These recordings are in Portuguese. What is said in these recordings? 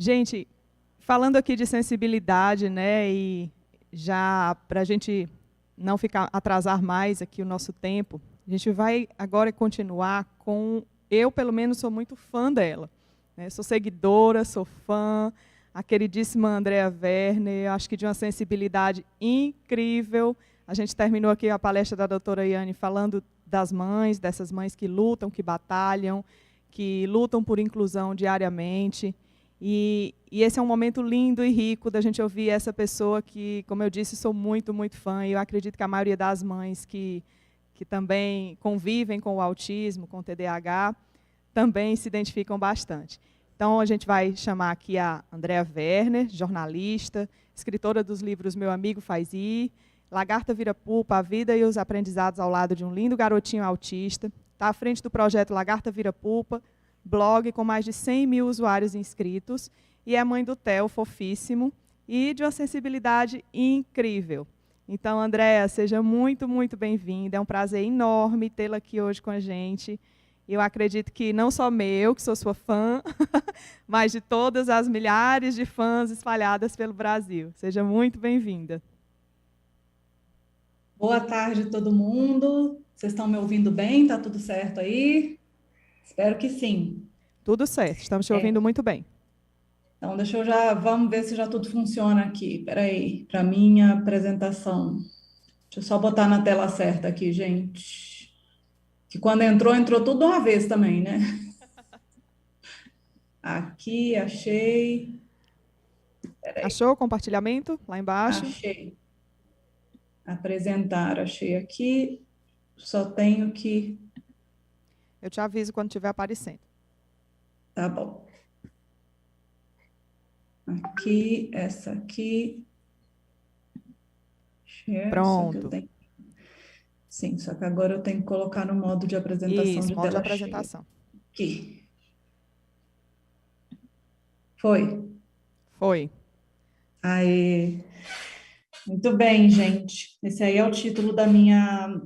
Gente, falando aqui de sensibilidade, né, e já para a gente não ficar atrasar mais aqui o nosso tempo, a gente vai agora continuar com, eu pelo menos sou muito fã dela, né, sou seguidora, sou fã, a queridíssima Andrea Werner, acho que de uma sensibilidade incrível. A gente terminou aqui a palestra da doutora Yane falando das mães, dessas mães que lutam, que lutam por inclusão diariamente. E esse é um momento lindo e rico da gente ouvir essa pessoa que, como eu disse, sou muito, muito fã. E eu acredito que a maioria das mães que também convivem com o autismo, com o TDAH, também se identificam bastante. Então, a gente vai chamar aqui a Andrea Werner, jornalista, escritora dos livros Meu Amigo Faz Ir, Lagarta Vira Pupa, A Vida e os Aprendizados ao Lado de um Lindo Garotinho Autista. Está à frente do projeto Lagarta Vira Pupa, blog com mais de 100 mil usuários inscritos, e é mãe do Theo, fofíssimo, e de uma sensibilidade incrível. Então, Andréa, seja muito, muito bem-vinda. É um prazer enorme tê-la aqui hoje com a gente. Eu acredito que não só meu, que sou sua fã, mas de todas as milhares de fãs espalhadas pelo Brasil. Seja muito bem-vinda. Boa tarde, todo mundo. Vocês estão me ouvindo bem? Tá tudo certo aí? Espero que sim. Tudo certo, estamos te ouvindo É, muito bem. então, vamos ver se já tudo funciona aqui. Espera aí, para minha apresentação. Deixa eu só botar na tela certa aqui, gente. Que quando entrou tudo de uma vez também, né? Aqui, achei, Achou o compartilhamento lá embaixo? achei. Apresentar, achei aqui. Só tenho que. Eu te aviso quando estiver aparecendo. Tá bom. Aqui, essa aqui. Share, só que eu Pronto. tenho. Sim, só que agora eu tenho que colocar no modo de apresentação Isso, de modo de tela cheia. apresentação. Aqui. Foi. Foi. Aí, muito bem, gente. Esse aí é o título da minha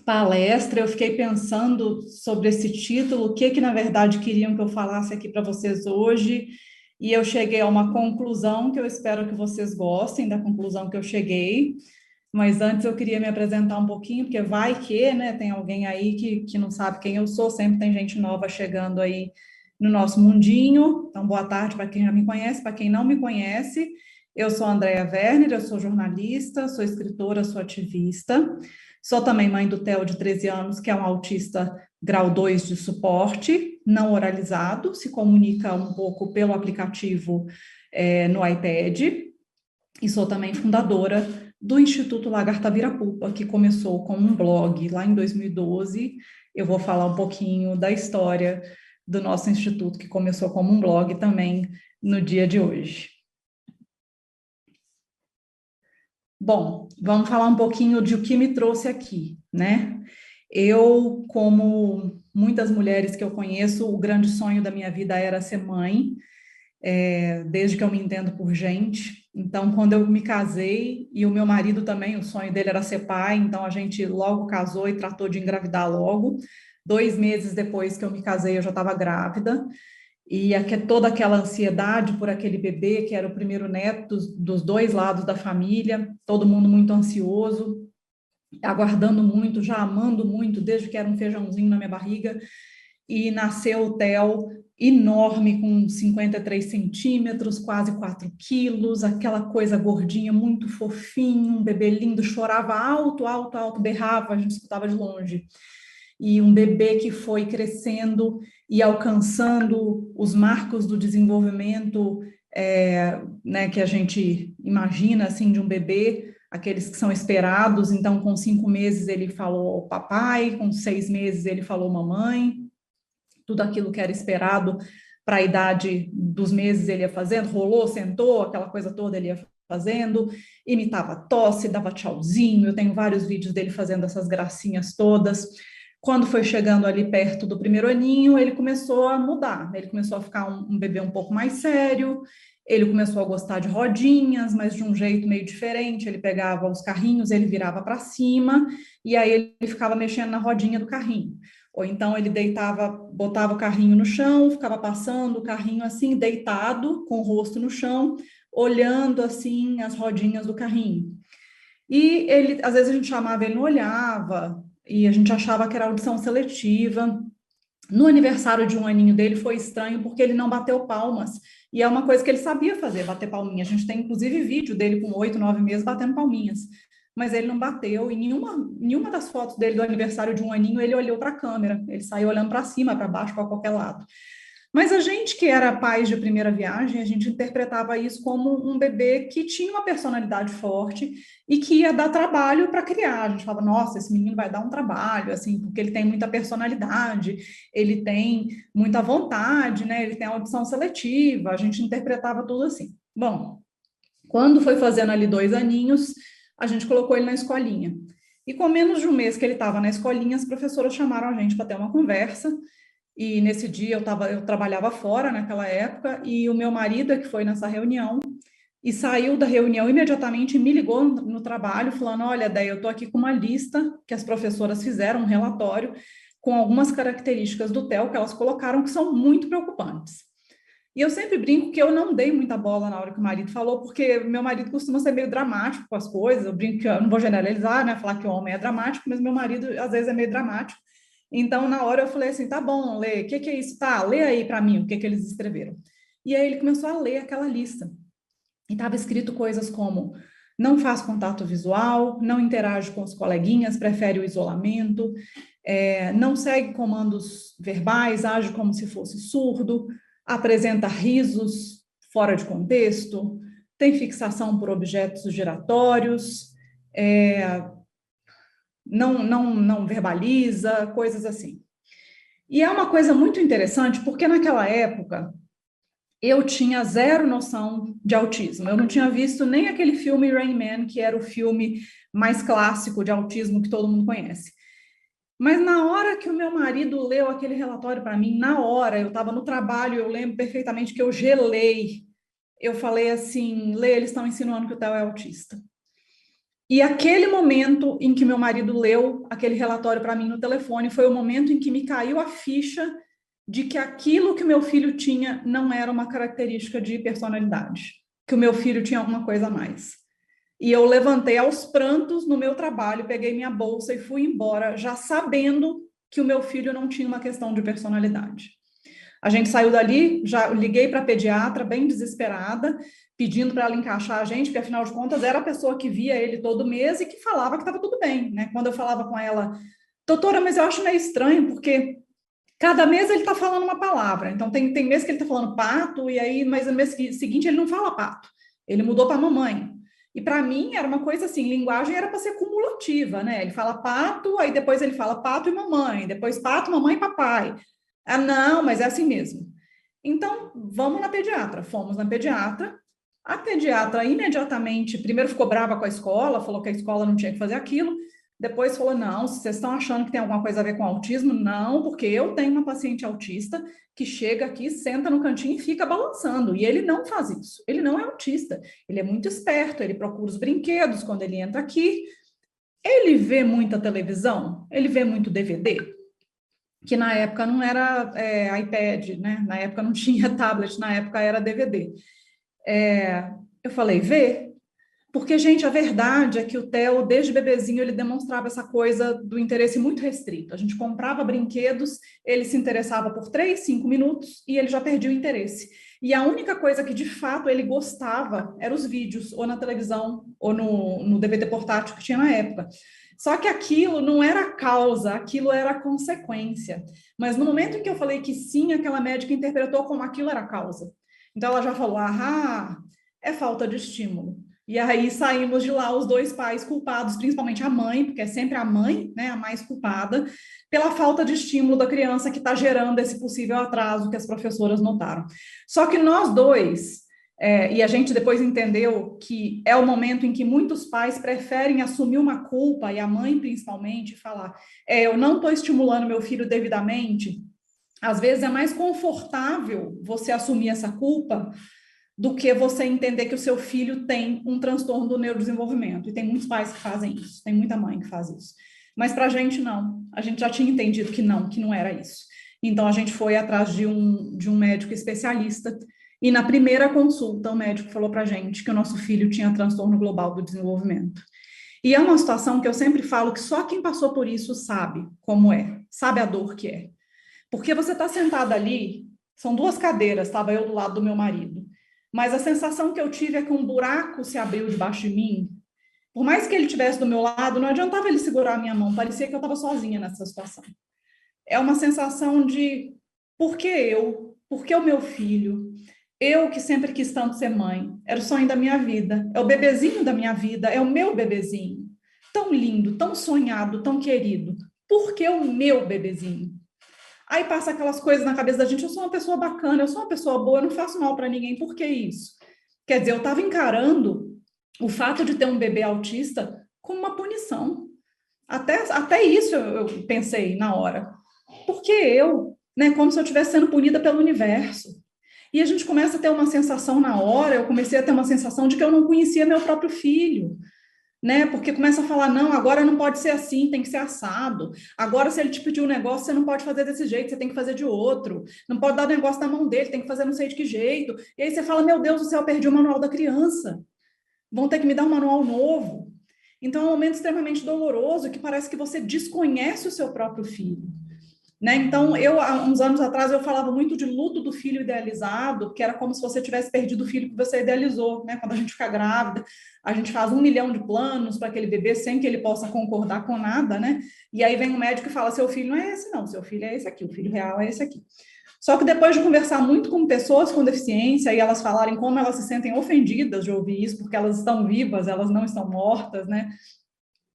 palestra. Eu fiquei pensando sobre esse título, o que que na verdade queriam que eu falasse aqui para vocês hoje, e eu cheguei a uma conclusão que eu espero que vocês gostem da conclusão que eu cheguei. Mas antes eu queria me apresentar um pouquinho, porque vai que, né, tem alguém aí que não sabe quem eu sou, sempre tem gente nova chegando aí no nosso mundinho. Então, boa tarde para quem já me conhece, para quem não me conhece. Eu sou a Andrea Werner, eu sou jornalista, sou escritora, sou ativista. Sou também mãe do Theo, de 13 anos, que é um autista grau 2 de suporte, não oralizado, se comunica um pouco pelo aplicativo no iPad. E sou também fundadora do Instituto Lagarta Virapupa, que começou com um blog lá em 2012. Eu vou falar um pouquinho da história do nosso instituto, que começou como um blog também no dia de hoje. Bom, vamos falar um pouquinho de o que me trouxe aqui, né? Eu, como muitas mulheres que eu conheço, o grande sonho da minha vida era ser mãe, desde que eu me entendo por gente. Então, quando eu me casei, e o meu marido também, o sonho dele era ser pai, então a gente logo casou e tratou de engravidar logo. 2 meses depois que eu me casei, eu já estava grávida. E toda aquela ansiedade por aquele bebê, que era o primeiro neto dos dois lados da família, todo mundo muito ansioso, aguardando muito, já amando muito, desde que era um feijãozinho na minha barriga. E nasceu o Theo enorme, com 53 centímetros, quase 4 quilos, aquela coisa gordinha, muito fofinho, um bebê lindo, chorava alto, alto, alto, berrava, a gente escutava de longe. E um bebê que foi crescendo e alcançando os marcos do desenvolvimento, né, que a gente imagina, assim, de um bebê, aqueles que são esperados. Então, com 5 meses ele falou papai, com 6 meses ele falou mamãe, tudo aquilo que era esperado para a idade dos meses ele ia fazendo, rolou, sentou, aquela coisa toda ele ia fazendo, imitava tosse, dava tchauzinho. Eu tenho vários vídeos dele fazendo essas gracinhas todas. Quando foi chegando ali perto do primeiro aninho, ele começou a mudar, ele começou a ficar um bebê um pouco mais sério, ele começou a gostar de rodinhas, mas de um jeito meio diferente. Ele pegava os carrinhos, ele virava para cima, e aí ele ficava mexendo na rodinha do carrinho. Ou então ele deitava, botava o carrinho no chão, ficava passando o carrinho assim, deitado, com o rosto no chão, olhando assim as rodinhas do carrinho. E ele, às vezes a gente chamava, ele não olhava, e a gente achava que era audição seletiva. No aniversário de um aninho dele foi estranho porque ele não bateu palmas. E é uma coisa que ele sabia fazer, bater palminha. A gente tem inclusive vídeo dele com 8, 9 meses batendo palminhas. Mas ele não bateu, e nenhuma das fotos dele do aniversário de um aninho ele olhou para a câmera, ele saiu olhando para cima, para baixo, para qualquer lado. Mas a gente que era pais de primeira viagem, a gente interpretava isso como um bebê que tinha uma personalidade forte e que ia dar trabalho para criar. A gente falava, nossa, esse menino vai dar um trabalho, assim, porque ele tem muita personalidade, ele tem muita vontade, né? Ele tem audição seletiva. A gente interpretava tudo assim. Bom, quando foi fazendo ali 2 aninhos, a gente colocou ele na escolinha. E com menos de um mês que ele estava na escolinha, as professoras chamaram a gente para ter uma conversa. E nesse dia eu trabalhava fora naquela época, e o meu marido é que foi nessa reunião, e saiu da reunião imediatamente e me ligou no trabalho, falando: olha, Déia, eu estou aqui com uma lista que as professoras fizeram, um relatório, com algumas características do TEL que elas colocaram que são muito preocupantes. E eu sempre brinco que eu não dei muita bola na hora que o marido falou, porque meu marido costuma ser meio dramático com as coisas. Eu brinco que eu não vou generalizar, né, falar que o homem é dramático, mas meu marido às vezes é meio dramático. Então, na hora eu falei assim, tá bom, Lê, o que é isso? Tá, lê aí para mim o que eles escreveram. E aí ele começou a ler aquela lista. E estava escrito coisas como: não faz contato visual, não interage com os coleguinhas, prefere o isolamento, não segue comandos verbais, age como se fosse surdo, apresenta risos fora de contexto, tem fixação por objetos giratórios, não verbaliza, coisas assim. E é uma coisa muito interessante, porque naquela época eu tinha zero noção de autismo. Eu não tinha visto nem aquele filme Rain Man, que era o filme mais clássico de autismo que todo mundo conhece. Mas na hora que o meu marido leu aquele relatório para mim, na hora, eu estava no trabalho, eu lembro perfeitamente que eu gelei. Eu falei assim: Lê, eles estão insinuando que o Theo é autista. E aquele momento em que meu marido leu aquele relatório para mim no telefone foi o momento em que me caiu a ficha de que aquilo que o meu filho tinha não era uma característica de personalidade, que o meu filho tinha alguma coisa a mais. E eu levantei aos prantos no meu trabalho, peguei minha bolsa e fui embora, já sabendo que o meu filho não tinha uma questão de personalidade. A gente saiu dali, já liguei para a pediatra, bem desesperada, pedindo para ela encaixar a gente, porque afinal de contas era a pessoa que via ele todo mês e que falava que estava tudo bem, né? Quando eu falava com ela, doutora, mas eu acho meio estranho, porque cada mês ele está falando uma palavra. Então, tem mês que ele está falando pato, e aí, mas no mês seguinte ele não fala pato. Ele mudou para mamãe. E para mim era uma coisa assim, linguagem era para ser cumulativa, né? Ele fala pato, aí depois ele fala pato e mamãe, depois pato, mamãe e papai. Ah, não, mas é assim mesmo. Então, vamos na pediatra. Fomos na pediatra. A pediatra imediatamente, primeiro ficou brava com a escola, falou que a escola não tinha que fazer aquilo. Depois falou: não, se vocês estão achando que tem alguma coisa a ver com autismo, não, porque eu tenho uma paciente autista que chega aqui, senta no cantinho e fica balançando. E ele não faz isso. Ele não é autista. Ele é muito esperto, ele procura os brinquedos quando ele entra aqui. Ele vê muita televisão, ele vê muito DVD, que na época não era iPad, né? Na época não tinha tablet, na época era DVD. Eu falei: vê. Porque, gente, a verdade é que o Theo, desde bebezinho, ele demonstrava essa coisa do interesse muito restrito. A gente comprava brinquedos, ele se interessava por 3, 5 minutos e ele já perdia o interesse. E a única coisa que, de fato, ele gostava eram os vídeos, ou na televisão, ou no DVD portátil que tinha na época. Só que aquilo não era a causa, aquilo era a consequência. Mas no momento em que eu falei que sim, aquela médica interpretou como aquilo era a causa. Então, ela já falou: ah, é falta de estímulo. E aí saímos de lá os dois pais culpados, principalmente a mãe, porque é sempre a mãe, né, a mais culpada, pela falta de estímulo da criança que está gerando esse possível atraso que as professoras notaram. Só que nós dois, e a gente depois entendeu que é o momento em que muitos pais preferem assumir uma culpa, e a mãe principalmente, falar: eu não estou estimulando meu filho devidamente. Às vezes é mais confortável você assumir essa culpa do que você entender que o seu filho tem um transtorno do neurodesenvolvimento. E tem muitos pais que fazem isso, tem muita mãe que faz isso. Mas para a gente não, a gente já tinha entendido que não era isso. Então a gente foi atrás de um médico especialista e na primeira consulta o médico falou para a gente que o nosso filho tinha transtorno global do desenvolvimento. E é uma situação que eu sempre falo que só quem passou por isso sabe como é, sabe a dor que é. Porque você está sentada ali, são duas cadeiras, estava eu do lado do meu marido, mas a sensação que eu tive é que um buraco se abriu debaixo de mim. Por mais que ele estivesse do meu lado, não adiantava ele segurar a minha mão, parecia que eu estava sozinha nessa situação. É uma sensação de por que eu? Por que o meu filho? Eu que sempre quis tanto ser mãe, era o sonho da minha vida, é o bebezinho da minha vida, é o meu bebezinho. Tão lindo, tão sonhado, tão querido. Por que o meu bebezinho? Aí passa aquelas coisas na cabeça da gente, eu sou uma pessoa bacana, eu sou uma pessoa boa, eu não faço mal para ninguém, por que isso? Quer dizer, eu estava encarando o fato de ter um bebê autista como uma punição. Até isso eu pensei na hora. Por que eu? Né? Como se eu estivesse sendo punida pelo universo. E a gente começa a ter uma sensação na hora, eu comecei a ter uma sensação de que eu não conhecia meu próprio filho, né? Porque começa a falar, não, agora não pode ser assim, tem que ser assado. Agora, se ele te pedir um negócio, você não pode fazer desse jeito, você tem que fazer de outro. Não pode dar negócio na mão dele, tem que fazer não sei de que jeito. E aí você fala, meu Deus do céu, eu perdi o manual da criança. Vão ter que me dar um manual novo. Então, é um momento extremamente doloroso que parece que você desconhece o seu próprio filho. Né? Então, há uns anos atrás, eu falava muito de luto do filho idealizado, que era como se você tivesse perdido o filho que você idealizou, né? Quando a gente fica grávida, a gente faz 1 milhão de planos para aquele bebê sem que ele possa concordar com nada, né? E aí vem um médico e fala, seu filho não é esse não, seu filho é esse aqui, o filho real é esse aqui. Só que depois de conversar muito com pessoas com deficiência e elas falarem como elas se sentem ofendidas de ouvir isso, porque elas estão vivas, elas não estão mortas, né?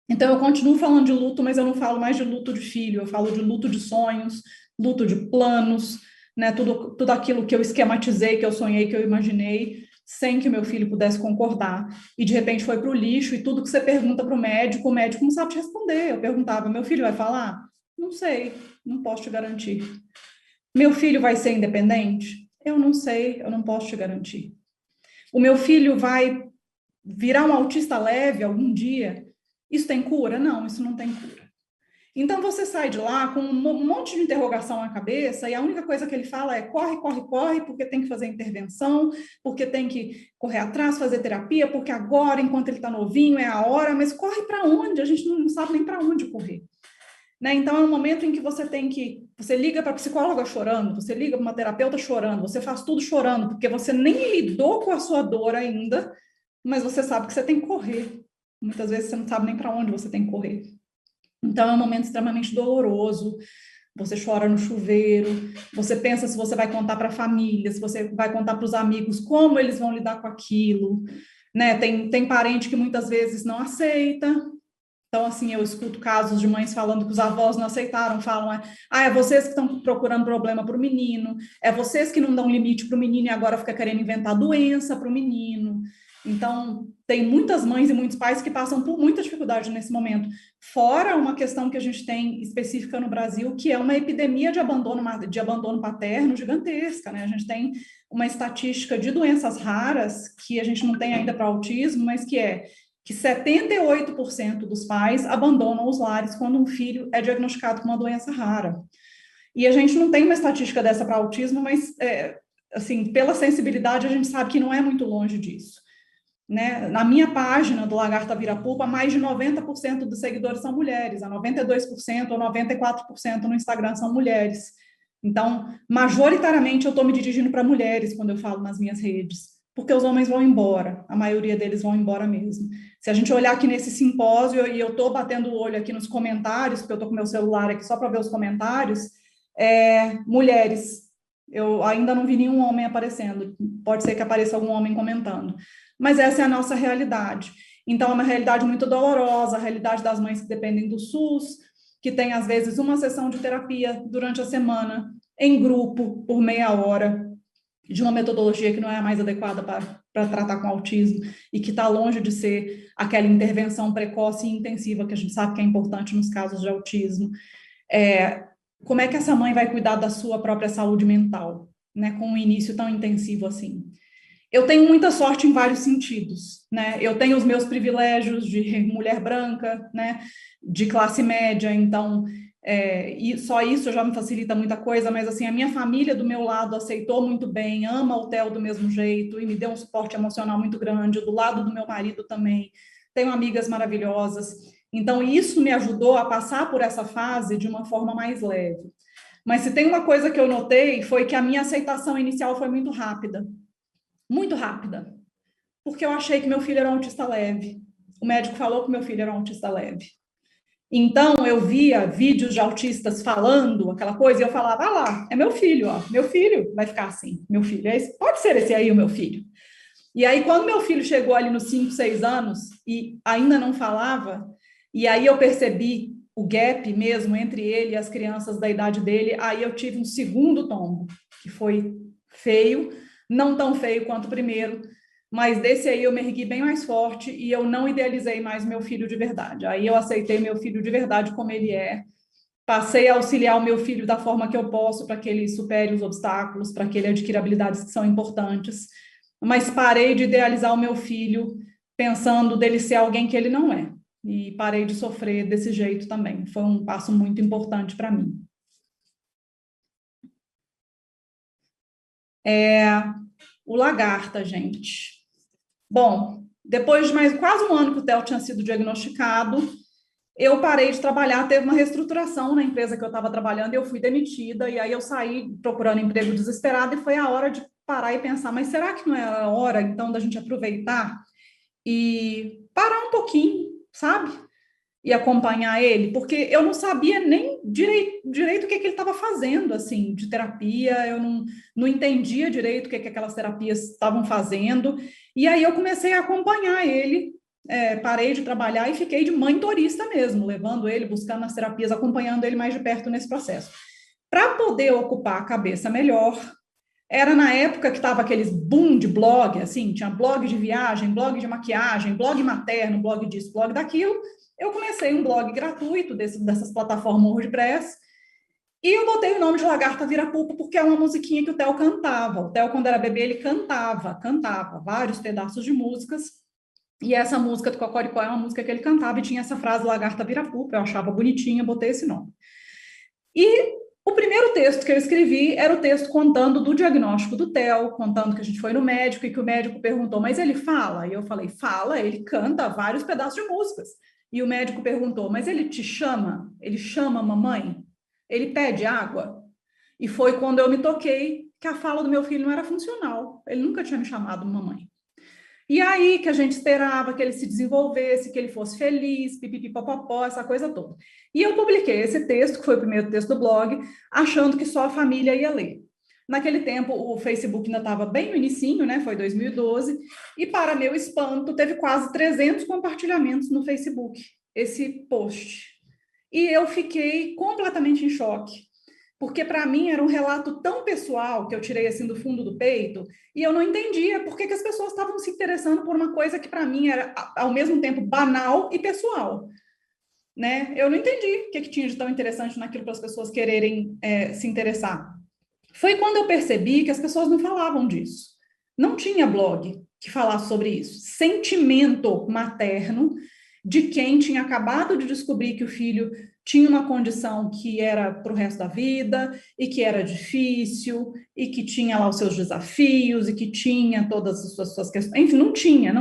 Então, eu continuo falando de luto, mas eu não falo mais de luto de filho, eu falo de luto de sonhos, luto de planos, né? Tudo aquilo que eu esquematizei, que eu sonhei, que eu imaginei, sem que meu filho pudesse concordar. E, de repente, foi para o lixo, e tudo que você pergunta para o médico não sabe te responder. Eu perguntava, meu filho vai falar? Não sei, não posso te garantir. Meu filho vai ser independente? Eu não sei, eu não posso te garantir. O meu filho vai virar um autista leve algum dia? Isso tem cura? Não, isso não tem cura. Então você sai de lá com um monte de interrogação na cabeça e a única coisa que ele fala é corre, corre, corre, porque tem que fazer intervenção, porque tem que correr atrás, fazer terapia, porque agora, enquanto ele está novinho, é a hora, mas corre para onde? A gente não sabe nem para onde correr. Né? Então é um momento em que você liga para a psicóloga chorando, você liga para uma terapeuta chorando, você faz tudo chorando, porque você nem lidou com a sua dor ainda, mas você sabe que você tem que correr. Muitas vezes você não sabe nem para onde você tem que correr. Então, é um momento extremamente doloroso. Você chora no chuveiro, você pensa se você vai contar para a família, se você vai contar para os amigos, como eles vão lidar com aquilo. Né? Tem parente que muitas vezes não aceita. Então, assim, eu escuto casos de mães falando que os avós não aceitaram, falam, é vocês que estão procurando problema para o menino, é vocês que não dão limite para o menino e agora fica querendo inventar doença para o menino. Então, tem muitas mães e muitos pais que passam por muita dificuldade nesse momento. Fora uma questão que a gente tem específica no Brasil, que é uma epidemia de abandono paterno gigantesca, né? A gente tem uma estatística de doenças raras, que a gente não tem ainda para autismo, mas que 78% dos pais abandonam os lares quando um filho é diagnosticado com uma doença rara. E a gente não tem uma estatística dessa para autismo, mas, assim, pela sensibilidade, a gente sabe que não é muito longe disso. Né? Na minha página do Lagarta Vira Pupa, mais de 90% dos seguidores são mulheres, a 92% ou 94% no Instagram são mulheres. Então, majoritariamente, eu estou me dirigindo para mulheres quando eu falo nas minhas redes, porque os homens vão embora, a maioria deles vão embora mesmo. Se a gente olhar aqui nesse simpósio, e eu estou batendo o olho aqui nos comentários, porque eu estou com meu celular aqui só para ver os comentários, mulheres. Eu ainda não vi nenhum homem aparecendo, pode ser que apareça algum homem comentando. Mas essa é a nossa realidade. Então, é uma realidade muito dolorosa, a realidade das mães que dependem do SUS, que tem, às vezes, uma sessão de terapia durante a semana, em grupo, por meia hora, de uma metodologia que não é a mais adequada para tratar com autismo e que está longe de ser aquela intervenção precoce e intensiva que a gente sabe que é importante nos casos de autismo. Como é que essa mãe vai cuidar da sua própria saúde mental, né, com um início tão intensivo assim? eu tenho muita sorte em vários sentidos, né? Eu tenho os meus privilégios de mulher branca, né? De classe média, então e só isso já me facilita muita coisa, mas assim, a minha família do meu lado aceitou muito bem, ama o Theo do mesmo jeito e me deu um suporte emocional muito grande, do lado do meu marido também, tenho amigas maravilhosas, então isso me ajudou a passar por essa fase de uma forma mais leve. Mas se tem uma coisa que eu notei foi que a minha aceitação inicial foi muito rápida, porque eu achei que meu filho era um autista leve. O médico falou que meu filho era um autista leve. Então, eu via vídeos de autistas falando aquela coisa e eu falava, ah lá, é meu filho, ó, meu filho vai ficar assim, meu filho, pode ser esse aí o meu filho. E aí, quando meu filho chegou ali nos 5, 6 anos e ainda não falava, e aí eu percebi o gap mesmo entre ele e as crianças da idade dele, aí eu tive um segundo tombo, que foi feio, não tão feio quanto o primeiro, mas desse aí eu me ergui bem mais forte e eu não idealizei mais meu filho de verdade. Aí eu aceitei meu filho de verdade como ele é, passei a auxiliar o meu filho da forma que eu posso para que ele supere os obstáculos, para que ele adquira habilidades que são importantes, mas parei de idealizar o meu filho pensando dele ser alguém que ele não é. E parei de sofrer desse jeito também. Foi um passo muito importante para mim. O lagarta, gente. Bom, depois de mais quase um ano que o Theo tinha sido diagnosticado, eu parei de trabalhar, teve uma reestruturação na empresa que eu estava trabalhando e eu fui demitida, e aí eu saí procurando emprego desesperada e foi a hora de parar e pensar, mas será que não era a hora, então, da gente aproveitar e parar um pouquinho, sabe? E acompanhar ele, porque eu não sabia nem direito o que ele estava fazendo, assim, de terapia, eu não entendia direito o que aquelas terapias estavam fazendo, e aí eu comecei a acompanhar ele, parei de trabalhar e fiquei de mentorista mesmo, levando ele, buscando as terapias, acompanhando ele mais de perto nesse processo. Para poder ocupar a cabeça melhor, era na época que estava aqueles boom de blog, assim, tinha blog de viagem, blog de maquiagem, blog materno, blog disso, blog daquilo. Eu comecei um blog gratuito dessas plataformas WordPress e eu botei o nome de Lagarta Vira-Pupa porque é uma musiquinha que o Theo cantava. O Theo, quando era bebê, ele cantava vários pedaços de músicas. E essa música do Cocoricó é uma música que ele cantava e tinha essa frase Lagarta Vira-Pupa, eu achava bonitinha, botei esse nome. E o primeiro texto que eu escrevi era o texto contando do diagnóstico do Theo, contando que a gente foi no médico e que o médico perguntou, mas ele fala? E eu falei, fala, ele canta vários pedaços de músicas. E o médico perguntou, mas ele te chama? Ele chama mamãe? Ele pede água? E foi quando eu me toquei que a fala do meu filho não era funcional. Ele nunca tinha me chamado mamãe. E aí que a gente esperava que ele se desenvolvesse, que ele fosse feliz, pipipipopopó, essa coisa toda. E eu publiquei esse texto, que foi o primeiro texto do blog, achando que só a família ia ler. Naquele tempo, o Facebook ainda estava bem no inicinho, né? Foi 2012, e para meu espanto, teve quase 300 compartilhamentos no Facebook, esse post. E eu fiquei completamente em choque, porque para mim era um relato tão pessoal que eu tirei assim do fundo do peito, e eu não entendia por que as pessoas estavam se interessando por uma coisa que para mim era ao mesmo tempo banal e pessoal, né? Eu não entendi o que tinha de tão interessante naquilo para as pessoas quererem se interessar. Foi quando eu percebi que as pessoas não falavam disso. Não tinha blog que falasse sobre isso. Sentimento materno de quem tinha acabado de descobrir que o filho tinha uma condição que era para o resto da vida e que era difícil e que tinha lá os seus desafios e que tinha todas as suas questões. Enfim, não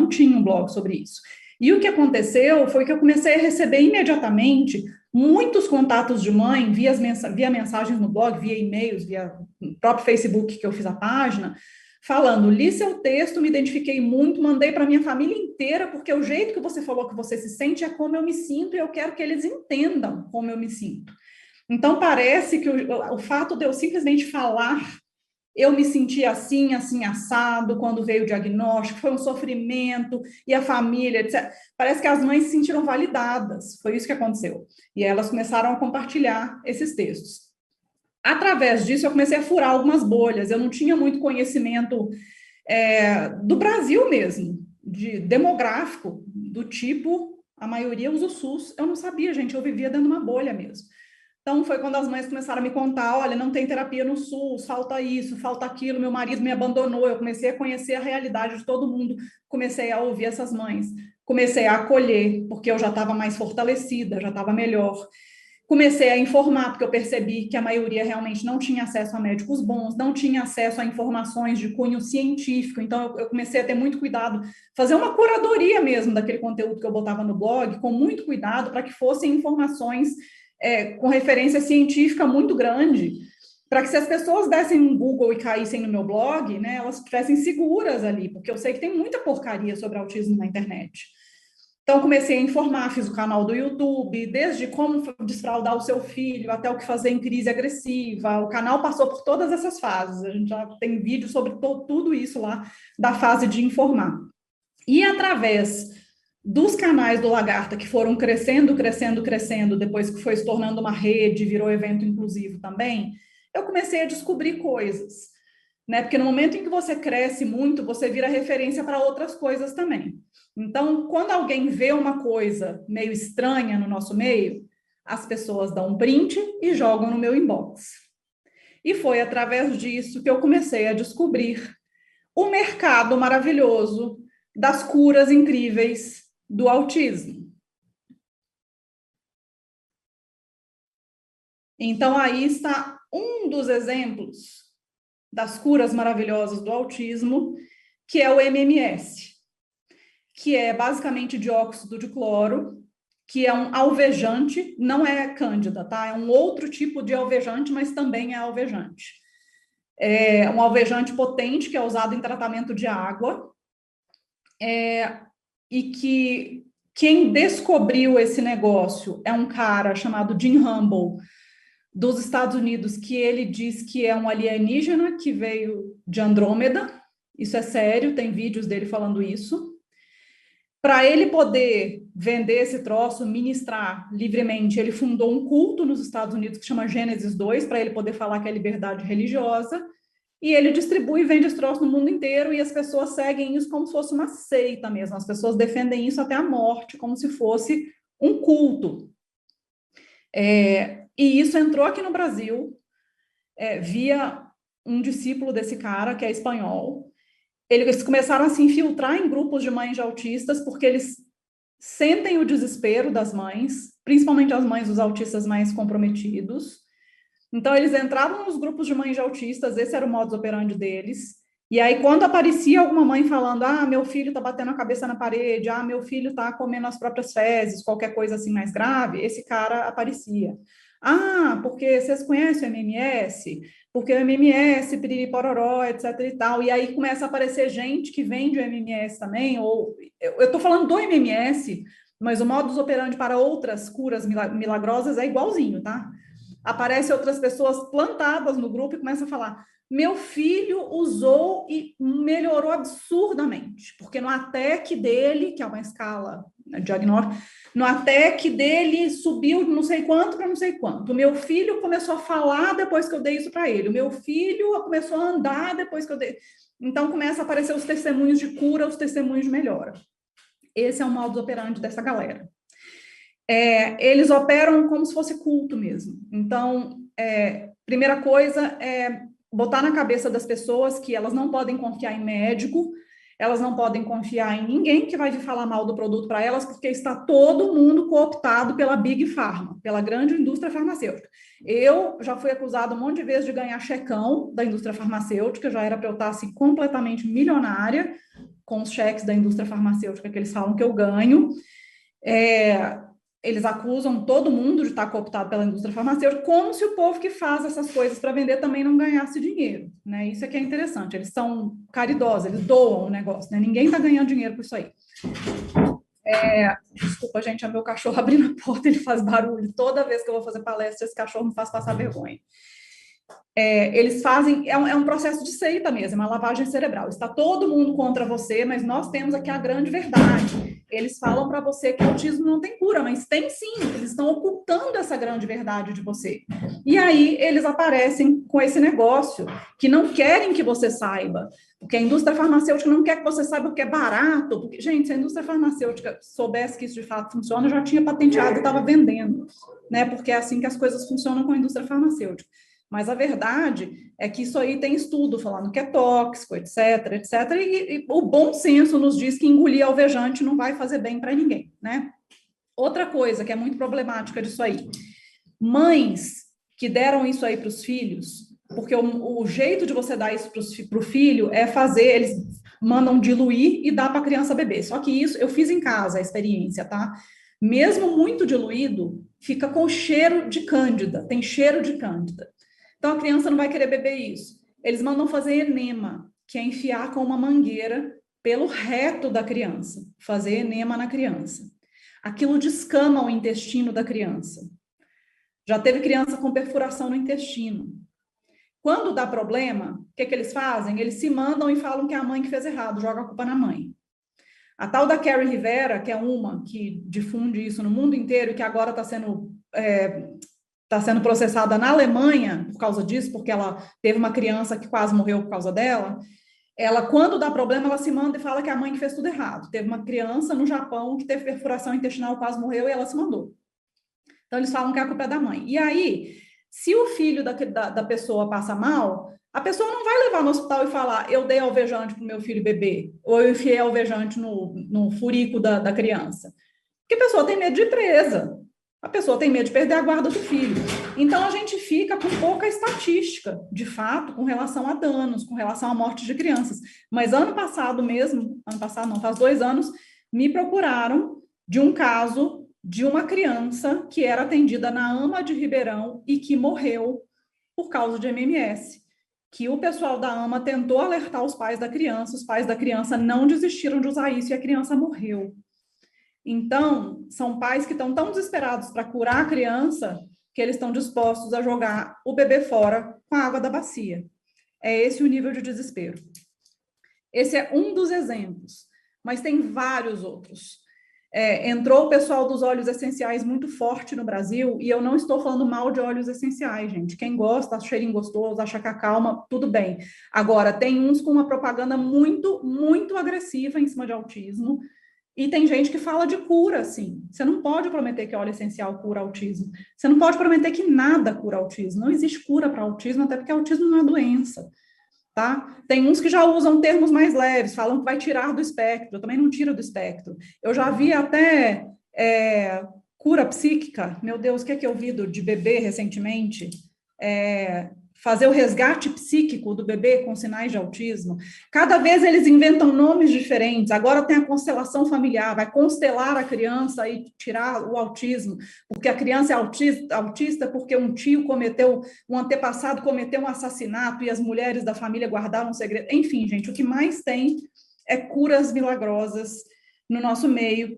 tinha um blog sobre isso. E o que aconteceu foi que eu comecei a receber imediatamente muitos contatos de mãe via mensagens no blog, via e-mails, via o próprio Facebook que eu fiz a página, falando, li seu texto, me identifiquei muito, mandei para minha família inteira, porque o jeito que você falou que você se sente é como eu me sinto e eu quero que eles entendam como eu me sinto. Então, parece que o fato de eu simplesmente falar, eu me senti assim, assim, assado, quando veio o diagnóstico, foi um sofrimento, e a família, etc. Parece que as mães se sentiram validadas, foi isso que aconteceu. E elas começaram a compartilhar esses textos. Através disso, eu comecei a furar algumas bolhas. Eu não tinha muito conhecimento do Brasil mesmo, de demográfico, do tipo, a maioria usa o SUS. Eu não sabia, gente, eu vivia dentro de uma bolha mesmo. Então, foi quando as mães começaram a me contar, olha, não tem terapia no SUS, falta isso, falta aquilo, meu marido me abandonou. Eu comecei a conhecer a realidade de todo mundo, comecei a ouvir essas mães, comecei a acolher, porque eu já estava mais fortalecida, já estava melhor. Comecei a informar, porque eu percebi que a maioria realmente não tinha acesso a médicos bons, não tinha acesso a informações de cunho científico. Então, eu comecei a ter muito cuidado, fazer uma curadoria mesmo daquele conteúdo que eu botava no blog, com muito cuidado, para que fossem informações com referência científica muito grande, para que se as pessoas dessem um Google e caíssem no meu blog, né, elas estivessem seguras ali, porque eu sei que tem muita porcaria sobre autismo na internet. Então, comecei a informar, fiz o canal do YouTube, desde como desfraldar o seu filho, até o que fazer em crise agressiva. O canal passou por todas essas fases. A gente já tem vídeo sobre tudo isso lá, da fase de informar. E através dos canais do Lagarta, que foram crescendo, crescendo, crescendo, depois que foi se tornando uma rede, virou evento inclusivo também, eu comecei a descobrir coisas, né? Porque no momento em que você cresce muito, você vira referência para outras coisas também. Então, quando alguém vê uma coisa meio estranha no nosso meio, as pessoas dão um print e jogam no meu inbox. E foi através disso que eu comecei a descobrir o mercado maravilhoso das curas incríveis do autismo. Então, aí está um dos exemplos das curas maravilhosas do autismo, que é o MMS, que é basicamente dióxido de cloro, que é um alvejante, não é cândida, tá? É um outro tipo de alvejante, mas também é alvejante. É um alvejante potente que é usado em tratamento de água, e que quem descobriu esse negócio é um cara chamado Jim Humble, dos Estados Unidos, que ele diz que é um alienígena que veio de Andrômeda. Isso é sério, tem vídeos dele falando isso. Para ele poder vender esse troço, ministrar livremente, ele fundou um culto nos Estados Unidos que chama Gênesis 2, para ele poder falar que é liberdade religiosa. E ele distribui e vende esse troço no mundo inteiro, e as pessoas seguem isso como se fosse uma seita mesmo. As pessoas defendem isso até a morte, como se fosse um culto. E isso entrou aqui no Brasil, via um discípulo desse cara, que é espanhol. Eles começaram a se infiltrar em grupos de mães de autistas, porque eles sentem o desespero das mães, principalmente as mães dos autistas mais comprometidos. Então, eles entravam nos grupos de mães de autistas, esse era o modus operandi deles. E aí, quando aparecia alguma mãe falando, meu filho está batendo a cabeça na parede, meu filho está comendo as próprias fezes, qualquer coisa assim mais grave, esse cara aparecia. Porque vocês conhecem o MMS? Porque o MMS, piriri pororó, etc e tal. E aí começa a aparecer gente que vende o MMS também, ou eu estou falando do MMS, mas o modus operandi para outras curas milagrosas é igualzinho, tá? Aparecem outras pessoas plantadas no grupo e começam a falar: meu filho usou e melhorou absurdamente, porque no ATEC dele, que é uma escala diagnóstica, no ATEC dele subiu não sei quanto para não sei quanto. O meu filho começou a falar depois que eu dei isso para ele. O meu filho começou a andar depois que eu dei. Então, começa a aparecer os testemunhos de cura, os testemunhos de melhora. Esse é o modus operandi dessa galera. Eles operam como se fosse culto mesmo. Então, primeira coisa é botar na cabeça das pessoas que elas não podem confiar em médico, elas não podem confiar em ninguém que vai vir falar mal do produto para elas, porque está todo mundo cooptado pela Big Pharma, pela grande indústria farmacêutica. Eu já fui acusada um monte de vezes de ganhar checão da indústria farmacêutica, já era para eu estar assim, completamente milionária com os cheques da indústria farmacêutica que eles falam que eu ganho. Eles acusam todo mundo de estar cooptado pela indústria farmacêutica, como se o povo que faz essas coisas para vender também não ganhasse dinheiro, né? Isso é que é interessante. Eles são caridosos, eles doam o negócio, né? Ninguém está ganhando dinheiro com isso aí. Desculpa, gente, é meu cachorro abrindo a porta, ele faz barulho. Toda vez que eu vou fazer palestra, esse cachorro me faz passar vergonha. Eles fazem, é um processo de seita mesmo, é uma lavagem cerebral. Está todo mundo contra você, mas nós temos aqui a grande verdade. Eles falam para você que autismo não tem cura, mas tem sim, eles estão ocultando essa grande verdade de você. E aí eles aparecem com esse negócio que não querem que você saiba, porque a indústria farmacêutica não quer que você saiba porque é barato. Porque, gente, se a indústria farmacêutica soubesse que isso de fato funciona, já tinha patenteado e estava vendendo, né? Porque é assim que as coisas funcionam com a indústria farmacêutica. Mas a verdade é que isso aí tem estudo falando que é tóxico, etc, etc. E o bom senso nos diz que engolir alvejante não vai fazer bem para ninguém, né? Outra coisa que é muito problemática disso aí, mães que deram isso aí para os filhos, porque o jeito de você dar isso para o filho é fazer, eles mandam diluir e dar para a criança beber. Só que isso, eu fiz em casa a experiência, tá? Mesmo muito diluído, fica com cheiro de cândida, tem cheiro de cândida. Então, a criança não vai querer beber isso. Eles mandam fazer enema, que é enfiar com uma mangueira pelo reto da criança, fazer enema na criança. Aquilo descama o intestino da criança. Já teve criança com perfuração no intestino. Quando dá problema, o que eles fazem? Eles se mandam e falam que é a mãe que fez errado, joga a culpa na mãe. A tal da Carrie Rivera, que é uma que difunde isso no mundo inteiro e que agora está sendo processada na Alemanha por causa disso, porque ela teve uma criança que quase morreu por causa dela. Ela, quando dá problema, ela se manda e fala que a mãe que fez tudo errado. Teve uma criança no Japão que teve perfuração intestinal, quase morreu, e ela se mandou. Então, eles falam que a culpa é da mãe. E aí, se o filho da pessoa passa mal, a pessoa não vai levar no hospital e falar, eu dei alvejante para o meu filho beber, ou eu enfiei alvejante no furico da criança. Porque a pessoa tem medo de ir presa. A pessoa tem medo de perder a guarda do filho. Então, a gente fica com pouca estatística, de fato, com relação a danos, com relação à morte de crianças. Mas ano passado, não, faz 2 anos, me procuraram de um caso de uma criança que era atendida na AMA de Ribeirão e que morreu por causa de MMS. Que o pessoal da AMA tentou alertar os pais da criança não desistiram de usar isso e a criança morreu. Então, são pais que estão tão desesperados para curar a criança que eles estão dispostos a jogar o bebê fora com a água da bacia. É esse o nível de desespero. Esse é um dos exemplos, mas tem vários outros. Entrou o pessoal dos óleos essenciais muito forte no Brasil, e eu não estou falando mal de óleos essenciais, gente. Quem gosta, acha cheirinho gostoso, acha que acalma, tudo bem. Agora, tem uns com uma propaganda muito, muito agressiva em cima de autismo, e tem gente que fala de cura, assim. Você não pode prometer que óleo essencial cura autismo. Você não pode prometer que nada cura autismo. Não existe cura para autismo, até porque autismo não é doença, tá? Tem uns que já usam termos mais leves, falam que vai tirar do espectro. Eu também não tiro do espectro. Eu já vi até cura psíquica. Meu Deus, o que é que eu vi de bebê recentemente? Fazer o resgate psíquico do bebê com sinais de autismo. Cada vez eles inventam nomes diferentes. Agora tem a constelação familiar, vai constelar a criança e tirar o autismo, porque a criança é autista porque um antepassado cometeu um assassinato e as mulheres da família guardaram um segredo. Enfim, gente, o que mais tem é curas milagrosas no nosso meio,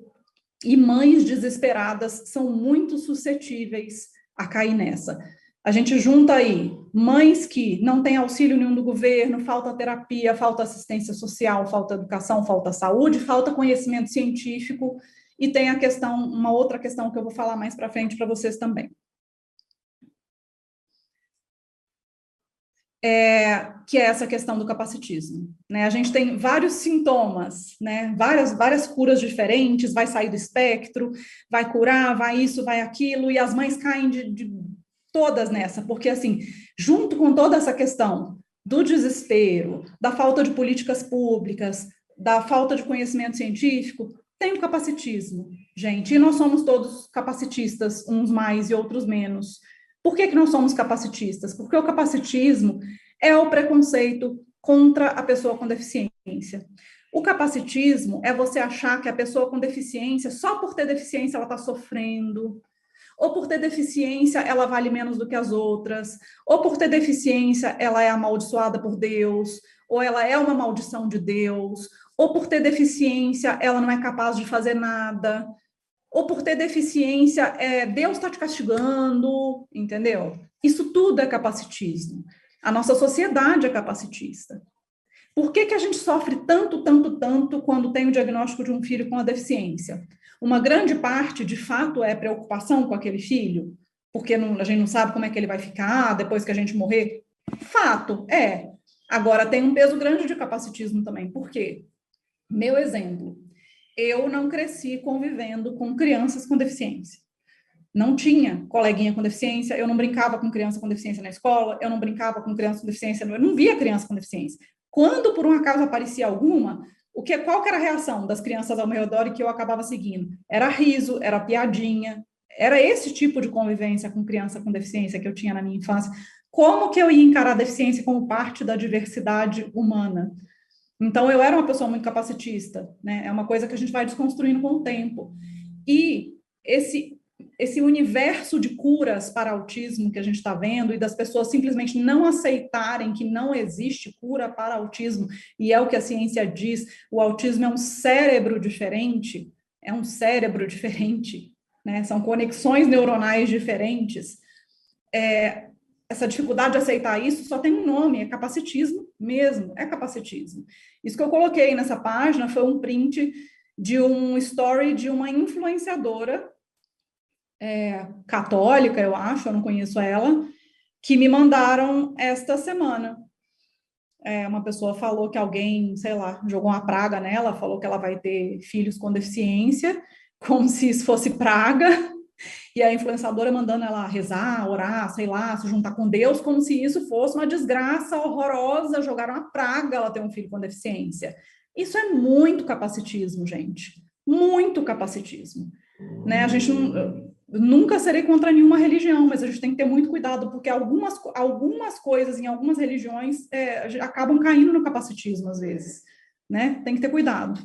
e mães desesperadas são muito suscetíveis a cair nessa. A gente junta aí mães que não têm auxílio nenhum do governo, falta terapia, falta assistência social, falta educação, falta saúde, falta conhecimento científico, e tem uma outra questão que eu vou falar mais para frente para vocês também. Que é essa questão do capacitismo, né? A gente tem vários sintomas, né? Várias curas diferentes, vai sair do espectro, vai curar, vai isso, vai aquilo, e as mães caem todas nessa, porque assim, junto com toda essa questão do desespero, da falta de políticas públicas, da falta de conhecimento científico, tem o capacitismo, gente, e nós somos todos capacitistas, uns mais e outros menos. Por que nós somos capacitistas? Porque o capacitismo é o preconceito contra a pessoa com deficiência. O capacitismo é você achar que a pessoa com deficiência, só por ter deficiência, ela está sofrendo, ou por ter deficiência, ela vale menos do que as outras, ou por ter deficiência, ela é amaldiçoada por Deus, ou ela é uma maldição de Deus, ou por ter deficiência, ela não é capaz de fazer nada, ou por ter deficiência, Deus está te castigando, entendeu? Isso tudo é capacitismo. A nossa sociedade é capacitista. Por que que a gente sofre tanto, tanto, tanto quando tem o diagnóstico de um filho com a deficiência? Uma grande parte, de fato, é preocupação com aquele filho, porque a gente não sabe como é que ele vai ficar depois que a gente morrer. Fato, é. Agora, tem um peso grande de capacitismo também. Por quê? Meu exemplo, eu não cresci convivendo com crianças com deficiência. Não tinha coleguinha com deficiência, eu não brincava com criança com deficiência na escola, eu não brincava com criança com deficiência, eu não via criança com deficiência. Quando, por um acaso, aparecia alguma, qual que era a reação das crianças ao meu redor e que eu acabava seguindo? Era riso, era piadinha, era esse tipo de convivência com criança com deficiência que eu tinha na minha infância. Como que eu ia encarar a deficiência como parte da diversidade humana? Então, eu era uma pessoa muito capacitista, né? É uma coisa que a gente vai desconstruindo com o tempo. E esse universo de curas para autismo que a gente está vendo e das pessoas simplesmente não aceitarem que não existe cura para autismo, e é o que a ciência diz, o autismo é um cérebro diferente, né? São conexões neuronais diferentes. Essa dificuldade de aceitar isso só tem um nome, é capacitismo mesmo, é capacitismo. Isso que eu coloquei nessa página foi um print de um story de uma influenciadora católica, eu acho, eu não conheço ela, que me mandaram esta semana. Uma pessoa falou que alguém, sei lá, jogou uma praga nela, falou que ela vai ter filhos com deficiência, como se isso fosse praga, e a influenciadora mandando ela rezar, orar, sei lá, se juntar com Deus, como se isso fosse uma desgraça horrorosa, jogar uma praga ela ter um filho com deficiência. Isso é muito capacitismo, gente. Muito capacitismo. Né? A gente nunca serei contra nenhuma religião, mas a gente tem que ter muito cuidado, porque algumas coisas em algumas religiões acabam caindo no capacitismo, às vezes. Né? Tem que ter cuidado.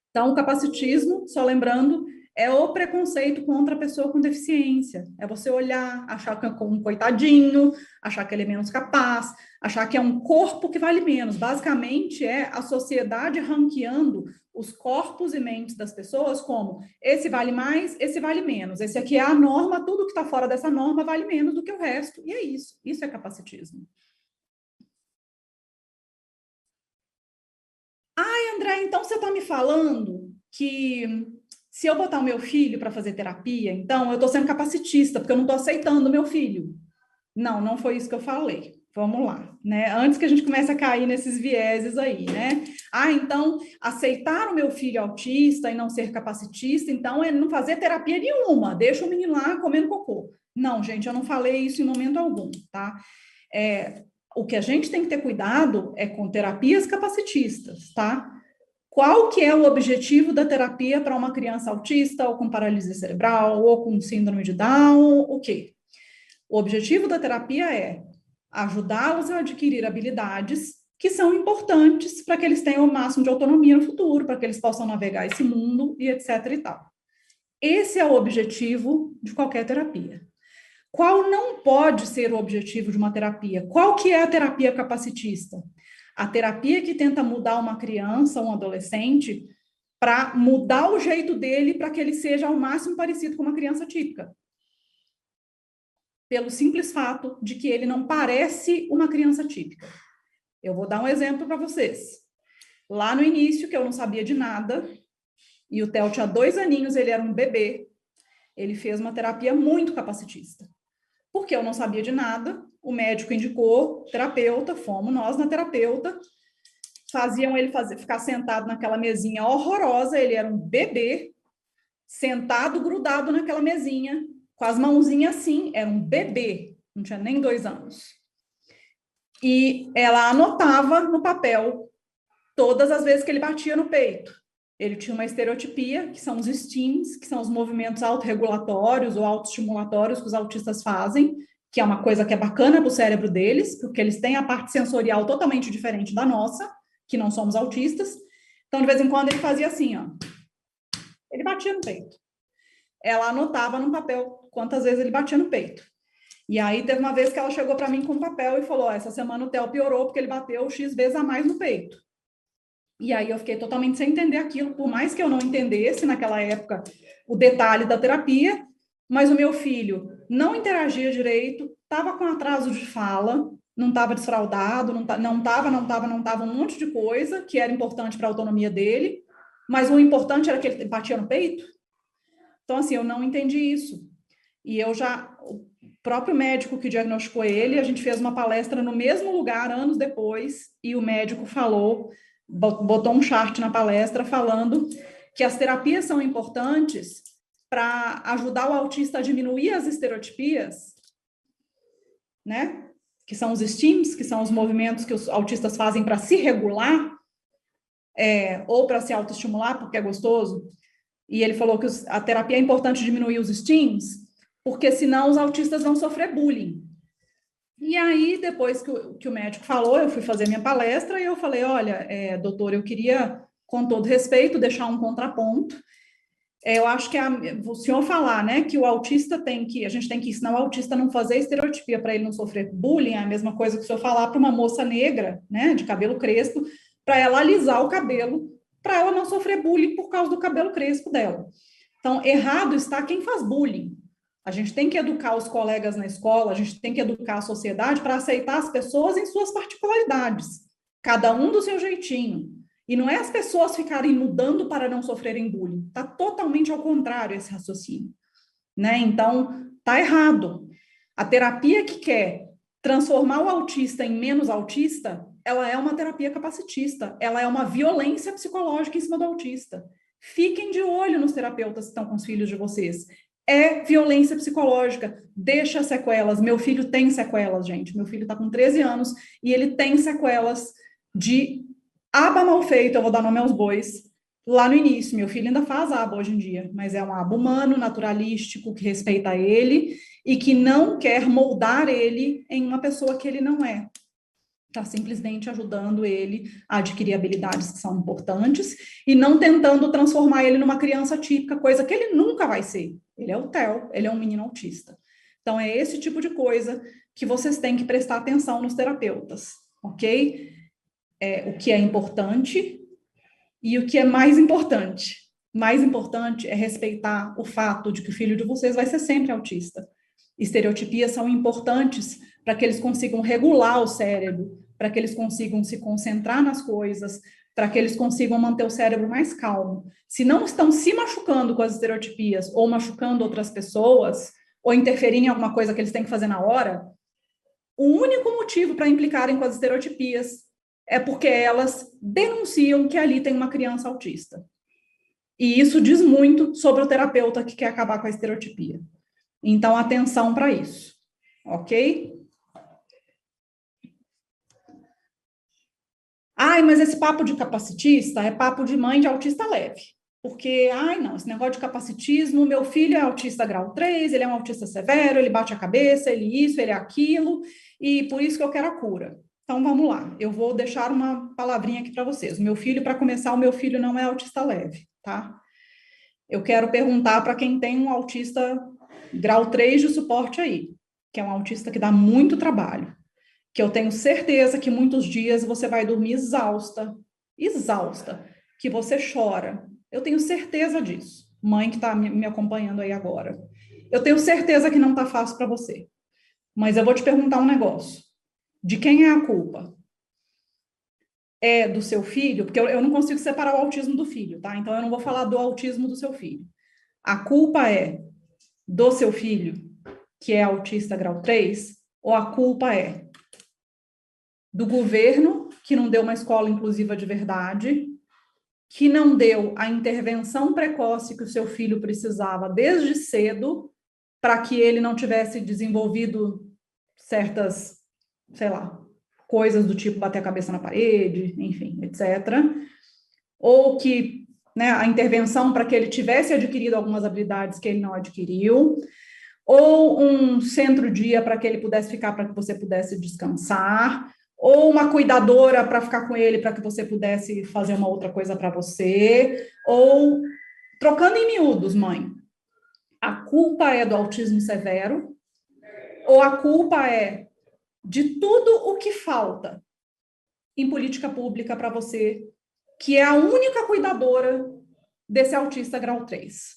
Então, o capacitismo, só lembrando, é o preconceito contra a pessoa com deficiência. É você olhar, achar que é um coitadinho, achar que ele é menos capaz, achar que é um corpo que vale menos. Basicamente, é a sociedade ranqueando os corpos e mentes das pessoas como esse vale mais, esse vale menos. Esse aqui é a norma, tudo que está fora dessa norma vale menos do que o resto. E é isso. Isso é capacitismo. Ai, André, então você está me falando que se eu botar o meu filho para fazer terapia, então eu estou sendo capacitista, porque eu não estou aceitando o meu filho. Não, não foi isso que eu falei. Vamos lá, né? Antes que a gente comece a cair nesses vieses aí, né? Então, aceitar o meu filho autista e não ser capacitista, então é não fazer terapia nenhuma, deixa o menino lá comendo cocô. Não, gente, eu não falei isso em momento algum, tá? O que a gente tem que ter cuidado é com terapias capacitistas, tá? Qual que é o objetivo da terapia para uma criança autista, ou com paralisia cerebral, ou com síndrome de Down, o quê? O objetivo da terapia é ajudá-los a adquirir habilidades que são importantes para que eles tenham o máximo de autonomia no futuro, para que eles possam navegar esse mundo e etc e tal. Esse é o objetivo de qualquer terapia. Qual não pode ser o objetivo de uma terapia? Qual que é a terapia capacitista? A terapia que tenta mudar uma criança, um adolescente, para mudar o jeito dele para que ele seja ao máximo parecido com uma criança típica. Pelo simples fato de que ele não parece uma criança típica. Eu vou dar um exemplo para vocês. Lá no início, que eu não sabia de nada, e o Theo tinha 2 aninhos, ele era um bebê, ele fez uma terapia muito capacitista. Porque eu não sabia de nada, o médico indicou terapeuta, fomos nós na terapeuta, faziam ele ficar sentado naquela mesinha horrorosa, ele era um bebê, sentado, grudado naquela mesinha, com as mãozinhas assim, era um bebê, não tinha nem 2 anos. E ela anotava no papel todas as vezes que ele batia no peito. Ele tinha uma estereotipia, que são os STEAMs, que são os movimentos autorregulatórios ou autoestimulatórios que os autistas fazem, que é uma coisa que é bacana para o cérebro deles, porque eles têm a parte sensorial totalmente diferente da nossa, que não somos autistas. Então, de vez em quando, ele fazia assim, ó. Ele batia no peito. Ela anotava no papel quantas vezes ele batia no peito. E aí, teve uma vez que ela chegou para mim com um papel e falou, essa semana o Theo piorou porque ele bateu X vezes a mais no peito. E aí eu fiquei totalmente sem entender aquilo, por mais que eu não entendesse naquela época o detalhe da terapia, mas o meu filho não interagia direito, estava com atraso de fala, não estava desfraudado, não estava um monte de coisa que era importante para a autonomia dele, mas o importante era que ele batia no peito. Então, assim, eu não entendi isso. E o próprio médico que diagnosticou ele, a gente fez uma palestra no mesmo lugar anos depois, e o médico falou, botou um chart na palestra falando que as terapias são importantes para ajudar o autista a diminuir as estereotipias, né? Que são os STEAMs, que são os movimentos que os autistas fazem para se regular, ou para se autoestimular, porque é gostoso. E ele falou que a terapia é importante diminuir os STEAMs, porque senão os autistas vão sofrer bullying. E aí, depois que o médico falou, eu fui fazer minha palestra e eu falei, olha, doutor, eu queria, com todo respeito, deixar um contraponto. Eu acho que o senhor falar, né, que a gente tem que ensinar o autista a não fazer estereotipia para ele não sofrer bullying, é a mesma coisa que o senhor falar para uma moça negra, né, de cabelo crespo, para ela alisar o cabelo, para ela não sofrer bullying por causa do cabelo crespo dela. Então, errado está quem faz bullying. A gente tem que educar os colegas na escola, a gente tem que educar a sociedade para aceitar as pessoas em suas particularidades, cada um do seu jeitinho. E não é as pessoas ficarem mudando para não sofrerem bullying. Está totalmente ao contrário esse raciocínio, né? Então, está errado. A terapia que quer transformar o autista em menos autista, ela é uma terapia capacitista. Ela é uma violência psicológica em cima do autista. Fiquem de olho nos terapeutas que estão com os filhos de vocês. É violência psicológica. Deixa sequelas. Meu filho tem sequelas, gente. Meu filho está com 13 anos e ele tem sequelas de aba mal feita, eu vou dar nome aos bois, lá no início. Meu filho ainda faz aba hoje em dia, mas é um aba humano, naturalístico, que respeita ele e que não quer moldar ele em uma pessoa que ele não é. Está simplesmente ajudando ele a adquirir habilidades que são importantes e não tentando transformar ele numa criança típica, coisa que ele nunca vai ser. Ele é o Theo, ele é um menino autista. Então, é esse tipo de coisa que vocês têm que prestar atenção nos terapeutas, ok? O que é importante e o que é mais importante. Mais importante é respeitar o fato de que o filho de vocês vai ser sempre autista. Estereotipias são importantes para que eles consigam regular o cérebro, para que eles consigam se concentrar nas coisas, para que eles consigam manter o cérebro mais calmo. Se não estão se machucando com as estereotipias ou machucando outras pessoas, ou interferindo em alguma coisa que eles têm que fazer na hora, o único motivo para implicarem com as estereotipias é porque elas denunciam que ali tem uma criança autista. E isso diz muito sobre o terapeuta que quer acabar com a estereotipia. Então, atenção para isso, ok? Ai, mas esse papo de capacitista é papo de mãe de autista leve. Porque, não, esse negócio de capacitismo, meu filho é autista grau 3, ele é um autista severo, ele bate a cabeça, ele isso, ele aquilo, e por isso que eu quero a cura. Então, vamos lá. Eu vou deixar uma palavrinha aqui para vocês. Para começar, o meu filho não é autista leve, tá? Eu quero perguntar para quem tem um autista grau 3 de suporte aí, que é um autista que dá muito trabalho, que eu tenho certeza que muitos dias você vai dormir exausta, que você chora. Eu tenho certeza disso. Mãe que está me acompanhando aí agora. Eu tenho certeza que não está fácil para você. Mas eu vou te perguntar um negócio. De quem é a culpa? É do seu filho? Porque eu não consigo separar o autismo do filho, tá? Então, eu não vou falar do autismo do seu filho. A culpa é do seu filho, que é autista grau 3, ou a culpa é do governo, que não deu uma escola inclusiva de verdade, que não deu a intervenção precoce que o seu filho precisava desde cedo, para que ele não tivesse desenvolvido certas, sei lá, coisas do tipo bater a cabeça na parede, enfim, etc. Ou que, né, a intervenção para que ele tivesse adquirido algumas habilidades que ele não adquiriu, ou um centro-dia para que ele pudesse ficar, para que você pudesse descansar, ou uma cuidadora para ficar com ele, para que você pudesse fazer uma outra coisa para você, ou, trocando em miúdos, mãe, a culpa é do autismo severo, ou a culpa é de tudo o que falta em política pública para você, que é a única cuidadora desse autista grau 3.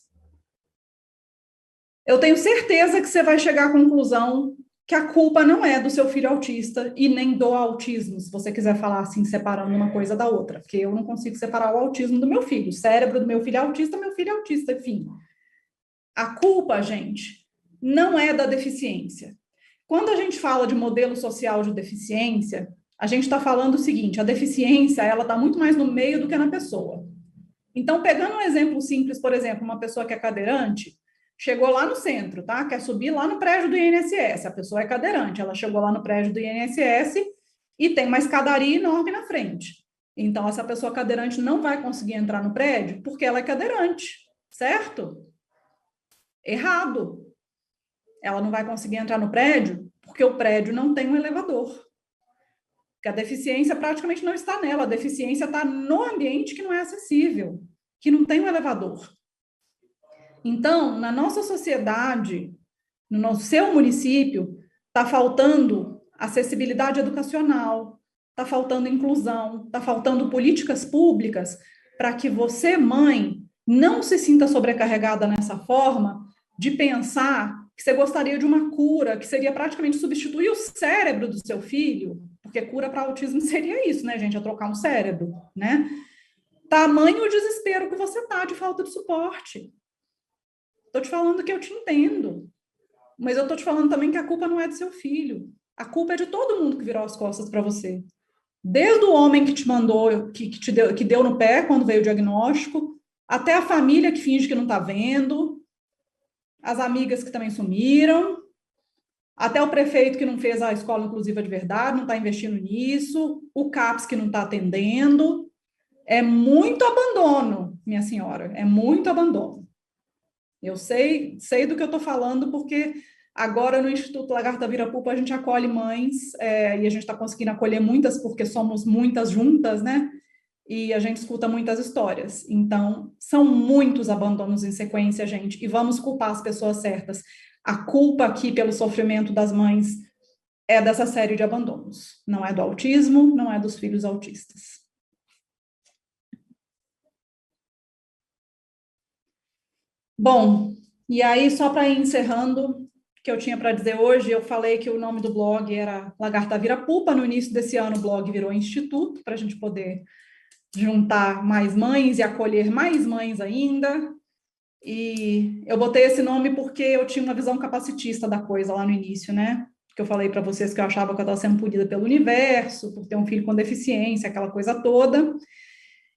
Eu tenho certeza que você vai chegar à conclusão que a culpa não é do seu filho autista e nem do autismo, se você quiser falar assim, separando uma coisa da outra, porque eu não consigo separar o autismo do meu filho, o cérebro do meu filho é autista, enfim. A culpa, gente, não é da deficiência. Quando a gente fala de modelo social de deficiência, a gente está falando o seguinte, a deficiência, ela está muito mais no meio do que na pessoa. Então, pegando um exemplo simples, por exemplo, uma pessoa que é cadeirante, chegou lá no centro, tá? Quer subir lá no prédio do INSS. A pessoa é cadeirante, ela chegou lá no prédio do INSS e tem uma escadaria enorme na frente. Então, essa pessoa cadeirante não vai conseguir entrar no prédio porque ela é cadeirante, certo? Errado. Ela não vai conseguir entrar no prédio porque o prédio não tem um elevador. Porque a deficiência praticamente não está nela, a deficiência está no ambiente que não é acessível, que não tem um elevador. Então, na nossa sociedade, no seu município, está faltando acessibilidade educacional, está faltando inclusão, está faltando políticas públicas para que você, mãe, não se sinta sobrecarregada nessa forma de pensar que você gostaria de uma cura, que seria praticamente substituir o cérebro do seu filho, porque cura para autismo seria isso, né, gente? É trocar um cérebro, né? Tamanho o desespero que você tá de falta de suporte. Estou te falando que eu te entendo, mas eu estou te falando também que a culpa não é do seu filho. A culpa é de todo mundo que virou as costas para você. Desde o homem que te mandou, que deu no pé quando veio o diagnóstico, até a família que finge que não está vendo, as amigas que também sumiram, até o prefeito que não fez a escola inclusiva de verdade, não está investindo nisso, o CAPS que não está atendendo. É muito abandono, minha senhora, é muito abandono. Eu sei do que eu estou falando, porque agora no Instituto Lagarta Vira Pupa a gente acolhe mães, e a gente está conseguindo acolher muitas, porque somos muitas juntas, né? E a gente escuta muitas histórias. Então, são muitos abandonos em sequência, gente, e vamos culpar as pessoas certas. A culpa aqui pelo sofrimento das mães é dessa série de abandonos. Não é do autismo, não é dos filhos autistas. Bom, e aí, só para ir encerrando, o que eu tinha para dizer hoje, eu falei que o nome do blog era Lagarta Vira Pupa. No início desse ano, o blog virou Instituto, para a gente poder juntar mais mães e acolher mais mães ainda. E eu botei esse nome porque eu tinha uma visão capacitista da coisa lá no início, né? Que eu falei para vocês que eu achava que eu estava sendo punida pelo universo, por ter um filho com deficiência, aquela coisa toda.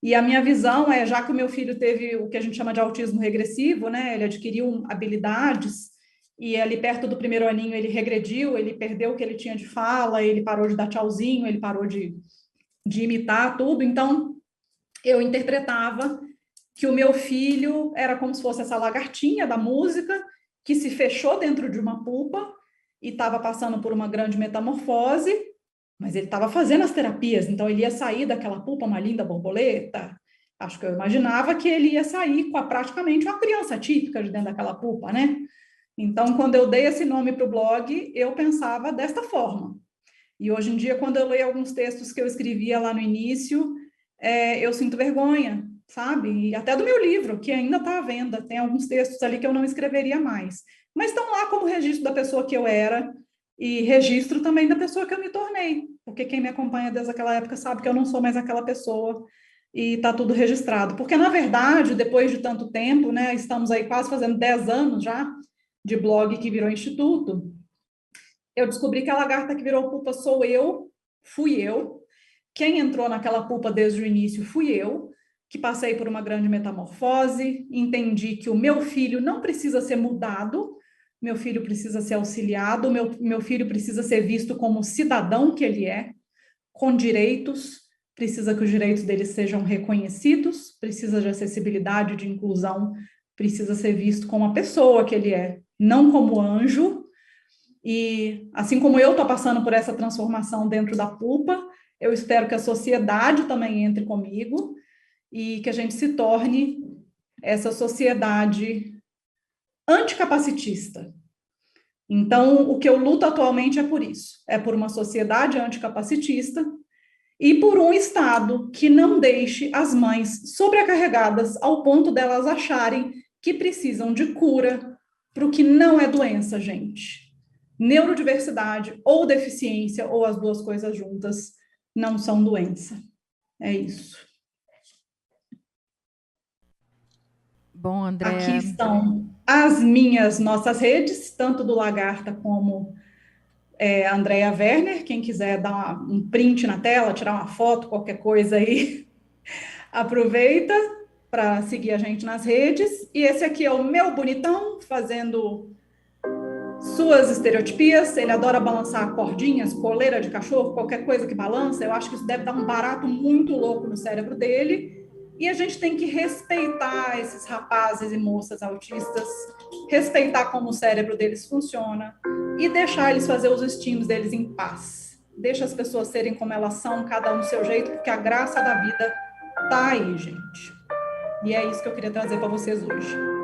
E a minha visão é, já que o meu filho teve o que a gente chama de autismo regressivo, né? Ele adquiriu habilidades e ali perto do primeiro aninho ele regrediu, ele perdeu o que ele tinha de fala, ele parou de dar tchauzinho, ele parou de imitar tudo. Então, eu interpretava que o meu filho era como se fosse essa lagartinha da música que se fechou dentro de uma pupa e estava passando por uma grande metamorfose, mas ele estava fazendo as terapias, então ele ia sair daquela pupa, uma linda borboleta. Acho que eu imaginava que ele ia sair com praticamente uma criança típica de dentro daquela pupa, né? Então, quando eu dei esse nome para o blog, eu pensava desta forma. E hoje em dia, quando eu leio alguns textos que eu escrevia lá no início, eu sinto vergonha, sabe? E até do meu livro, que ainda está à venda, tem alguns textos ali que eu não escreveria mais. Mas estão lá como registro da pessoa que eu era e registro também da pessoa que eu me tornei, porque quem me acompanha desde aquela época sabe que eu não sou mais aquela pessoa e está tudo registrado. Porque, na verdade, depois de tanto tempo, né, estamos aí quase fazendo 10 anos já de blog que virou Instituto, eu descobri que a lagarta que virou pupa sou eu, fui eu. Quem entrou naquela pupa desde o início fui eu, que passei por uma grande metamorfose, entendi que o meu filho não precisa ser mudado, meu filho precisa ser auxiliado, meu filho precisa ser visto como cidadão que ele é, com direitos, precisa que os direitos dele sejam reconhecidos, precisa de acessibilidade, de inclusão, precisa ser visto como a pessoa que ele é, não como anjo. E assim como eu estou passando por essa transformação dentro da pupa, eu espero que a sociedade também entre comigo e que a gente se torne essa sociedade anticapacitista. Então, o que eu luto atualmente é por isso, é por uma sociedade anticapacitista e por um Estado que não deixe as mães sobrecarregadas ao ponto delas acharem que precisam de cura para o que não é doença, gente. Neurodiversidade ou deficiência, ou as duas coisas juntas, não são doença. É isso. Bom, Andréa. Aqui estão nossas redes, tanto do Lagarta como a Andréa Werner. Quem quiser dar um print na tela, tirar uma foto, qualquer coisa aí, aproveita para seguir a gente nas redes. E esse aqui é o meu bonitão, fazendo suas estereotipias. Ele adora balançar cordinhas, coleira de cachorro, qualquer coisa que balança. Eu acho que isso deve dar um barato muito louco no cérebro dele. E a gente tem que respeitar esses rapazes e moças autistas, respeitar como o cérebro deles funciona e deixar eles fazer os estímulos deles em paz. Deixa as pessoas serem como elas são, cada um do seu jeito, porque a graça da vida tá aí, gente. E é isso que eu queria trazer para vocês hoje.